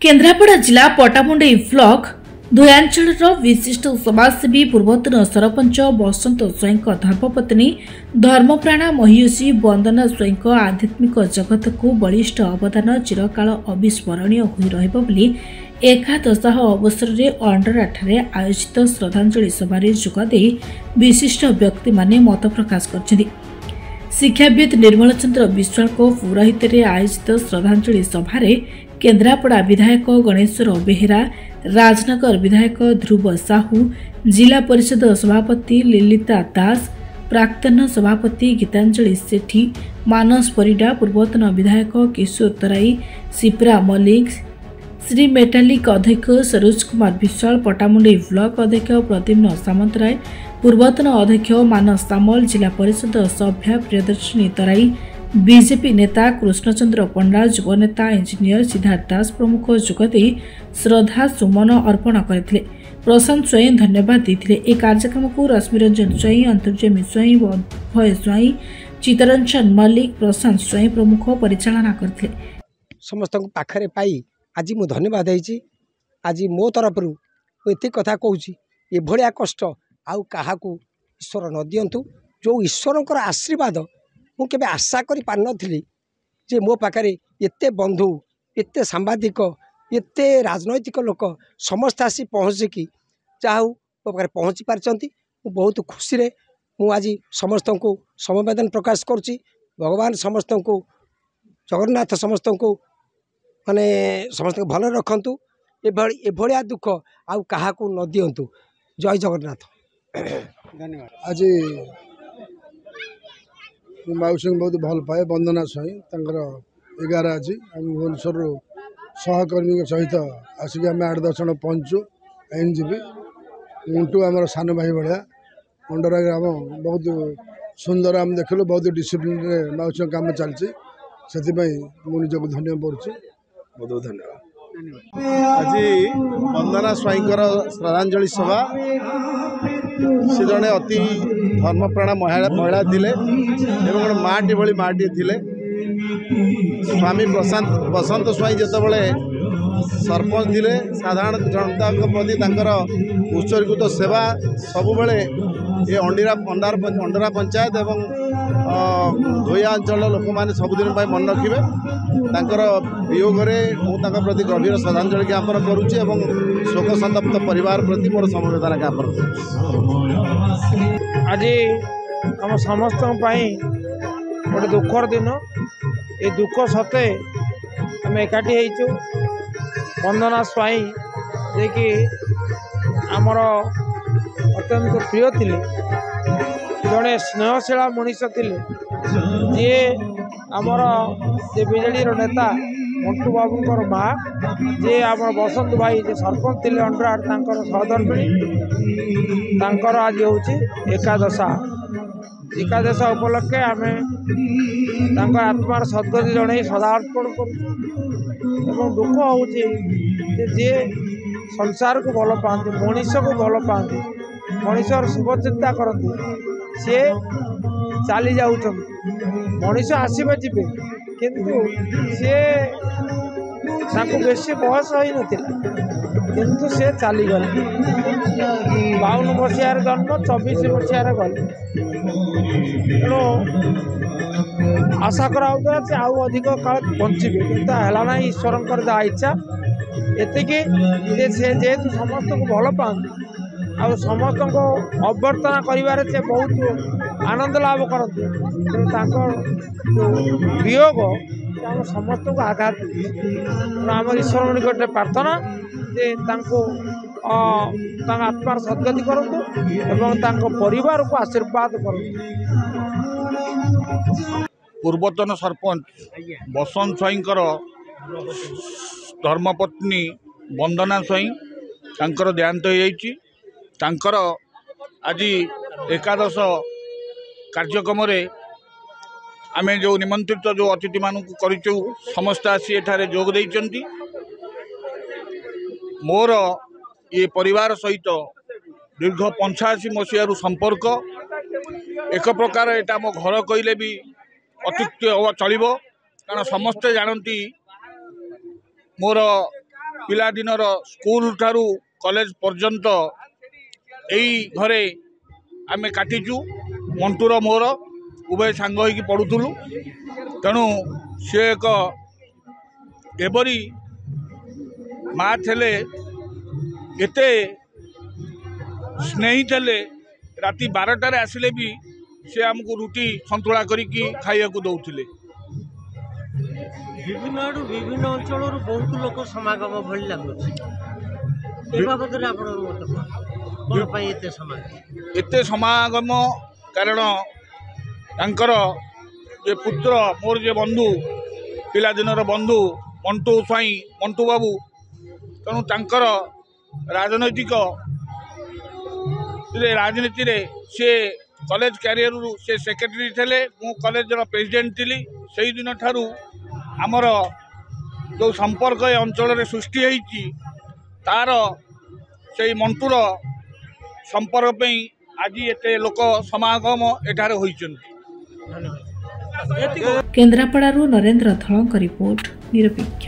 केन्द्रापड़ा जिला पटामुंडई ब्लॉक दुयांचल विशिष्ट समाजसेवी पूर्वतन सरपंच बसंत स्वईं धर्मपत्नी धर्मप्राणा महिषी वंदना स्वईं आध्यात्मिक जगत को बलिष्ठ अवदान चिरकाल अविस्मरणीय हो रही एकादशाह अवसर में अंडराठारे आयोजित श्रद्धांजलि सभा जोगदे विशिष्ट व्यक्ति माने मत प्रकाश कर शिक्षाविद निर्मल चंद्र विश्वाल को पौराहित्य में आयोजित श्रद्धांजलि सभा केन्द्रापड़ा विधायक गणेश्वर बेहेरा, राजनगर विधायक ध्रुव साहू, जिला परिषद सभापति ललिता दास, प्राक्तन सभापति गीतांजलि सेठी, मानस परिडा, पूर्वतन विधायक किशोर तराई, शिप्रा मल्लिक, श्री मेटालिक अध्यक्ष सरोज कुमार विश्वाल, पटामुंडई ब्लॉक अध्यक्ष प्रद्युम्न सामंतराय, पूर्वतन अध्यक्ष मानस सामल, जिला परिषद सभ्या प्रियदर्शिनी तराई, बीजेपी नेता कृष्णचंद्र पंडा, युव नेता इंजीनियर सिद्धार्थ दास प्रमुख जोगदे श्रद्धा सुमन अर्पण करते। प्रशांत स्वईं धन्यवाद देते। एक कार्यक्रम को रश्मिरंजन स्वईं, अंतर्जमी स्वईं, भय स्वईं, चितरंजन मल्लिक, प्रशांत स्वईं प्रमुख परिचालना करते। समस्त पाखरे पाई आज मु धन्यवाद देछि। आज मो तरफ एत कथा कहूँ ये भाया कष्ट आउ क्या ईश्वर न दियंतु। जो ईश्वर आशीर्वाद मुझे आशा कर पार नी जे मो पाखे एते बंधु, एते सांबादिक, एते राजनैतिक लोक समस्त आसी पहुँचिकी चाहू मो पाखे पहुँची पार्टी। बहुत खुशी रे मु आज समस्त को समवेदन प्रकाश करुच्ची। भगवान समस्त को जगन्नाथ समस्त को माने समस्त भल रखंतु। एभलिया दुख आउ क्या न दियंतु। जय जगन्नाथ। धन्यवाद। आज मौसी बहुत भल पाए वंदना स्वईं 11 आज भुवनेश्वर सहकर्मी सहित आसिक आम 8-10 जन पहुँचु। आईनजीवी मुंटू आम सान भाई भाया मंडरा ग्राम बहुत सुंदर आम देखल। बहुत डिसिप्लिन मौसी काम चलती से मुझे धन्यवाद पड़ुची। बहुत बहुत धन्यवाद। आज वंदना स्वईं श्रद्धांजलि सभा से जड़े अति धर्मप्राण महिला थिले एवं माटी भली माटी थिले। स्वामी बसंत स्वईं जितेबाला सरपंच थिले साधारण जनता प्रति उत्सर्गित सेवा सबुबले ये अंडरा पंचायत एवं धोया अंचल लोक मैंने सबुदिन मन रखिए। वियोग में प्रति गभीर श्रद्धांजलि ज्ञापन करुच्ची और शोक संतप्त परिवार प्रति मोर समवेदना ज्ञापन करुच्ची। आज आम समस्त गोटे दुखर दिन ये दुख सत्वे आम एकाठी होइचु। वंदना स्वईं जे कि आमर अत्यंत प्रिय थिले, जड़े स्नेहशीला मनीष थिले, जी आमर जे बीजेडी नेता मंटू बाबूंकर माँ, जे आम बसंत भाई जे सरपंच थिले अंडराट सहधर्मिणी आज हूँ एकादशा उपलक्षे आम आत्मार सद्गति जन सदार्पण कर दुख हूँ जे संसार को भल पाती, मनीष को भल पाती, मनीषर शुभ चिंता करती, सी चली जाऊँ। मनीष आसवे जी किंतु सी बेसी बयस हो किंतु सी चलीगले। 52 मसीहार जन्म, 24 मसीहार गले। तेणु आशा कराऊला से आउ अधिक काल बचे किंतु है ना ईश्वर जहाँ इच्छा एतिकी जेहेतु समस्त को भल पाती आ समस्त को अभ्यर्थना कर बहुत आनंद लाभ करते। वियोग आम समस्त को आघात आम ईश्वर निकट प्रार्थना जे आत्मार सद्गति करतु एवं परिवार को आशीर्वाद करतु। पूर्वतन सरपंच बसंत स्वईं धर्मपत्नी वंदना स्वईं देहांत हो आज एकादश कार्यक्रम आमे जो निमंत्रित जो अतिथि मानू करूँ समस्त आसी एठारे जोग देइचंती। मोर ये परिवार सहित दीर्घ 85 मसीह संपर्क एक प्रकार एटा मो घर कहले भी अत्युक्ति चलो कारण समस्ते जानती मोर पिलादिनर स्कूल ठारू कॉलेज पर्यंत यही घरे आमे काटिचु मंटूर मोर उभय सांग होइकी पढ़ुथुलु तेणु सी एक एबरी माँ थे एते स्नेही थे राति 12टार आसिले भी से आमको रुटी संतुला करिकी खाइया दौले विभिन्न अंचल बहुत लोक समागम भली लगुच एते समागम कारण तांकर जे पुत्र मोर जे बंधु पिलादिनर बंधु मंटू स्वाई मंटू बाबू तेणु तांकर राजनैतिक राजनीति रे से कॉलेज कैरियर से सेक्रेटरी थे मु कॉलेज प्रेसिडेंट थी से दिन ठारू आमर जो संपर्क ए अंचल सृष्टि होती तार से मंटूर संपर्क पे आज एते लोक समागम एठार होइछन। केन्द्रापड़ारू नरेंद्र थलंक रिपोर्ट निरपेक्ष।